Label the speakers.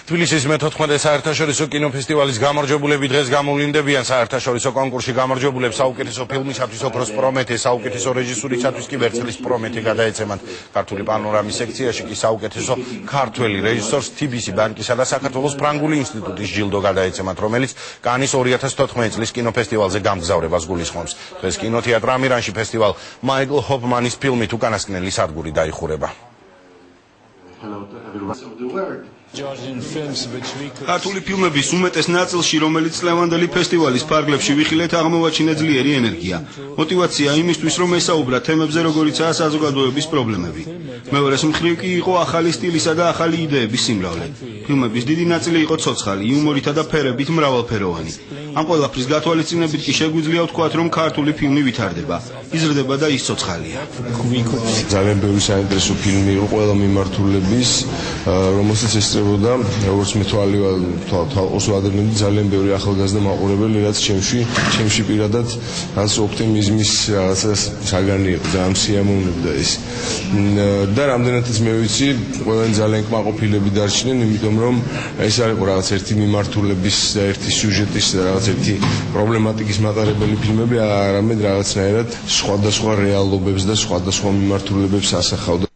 Speaker 1: თბილისის მე-14 საერთაშორისო კინოფესტივალის გამარჯვებულები დღეს გამოვლინდებიან საერთაშორისო კონკურსში გამარჯვებულებს საუკეთესო ფილმისათვის ოქროს პრომეთე, საუკეთესო რეჟისურისათვის კი ვერცხლის პრომეთე გადაეცემათ. ქართული პანორამის სექციაში კი საუკეთესო ქართველი რეჟისორს TBC ბანკისა და საქართველოს ფრანგული ინსტიტუტის ჯილდო გადაეცემათ, რომელიც კანის 2014 წლის კინოფესტივალზე გამგზავრებას გულისხმობს. დღეს კინოთეატრ ამირანში ფესტივალ მაიკლ ჰოფმანის ფილმით უკანასკნელი სადგური დაიხურება.
Speaker 2: ქართული ფილმების უმეტეს ნაწილში, რომელიც წლევანდელი ფესტივალის ფარგლებში ვიხილეთ, აღმოვაჩინა ძლიერი ენერგია. მოტივაცია იმისთვის, რომ ესაუბრა თემებზე, როგორიცაა საზოგადოების პრობლემები. მეორეს მხრივ კი იყო ახალი სტილისა და ახალი იდეების სიმრავლე. ფილმების დიდი ნაწილი იყო ცოცხალი, იუმორითა და ფერებით მრავალფეროვანი. ამ ყველაფრის გათვალისწინებით კი შეგვიძლია ვთქვათ, რომ ქართული ფილმი ვითარდება, იზრდება და ის ცოცხალია.
Speaker 3: ძალიან ბევრი საინტერესო ფილმი იყო ყველა მიმართულების, რომელსაც ესწრებოდა, როგორც მე თვალყოს ვადევნებდი, ძალიან ბევრი ახალგაზრდა მაყურებელი, რაც ჩემში პირადად რაც ოპტიმიზმის რაღაცა საგანი იყო, ძალიან სიამოვნებდა ეს. და რამდენადაც მე ვიცი, ყველანი ძალიან კმაყოფილები დარჩნენ, იმიტომ რომ ეს არ იყო რაღაც ერთი მიმართულების და ერთი სიუჟეტის და რაღაც ერთი პრობლემატიკის მატარებელი ფილმები, არამედ რაღაცნაირად სხვადასხვა რეალობებს და სხვადასხვა მიმართულებებს ასახავდა.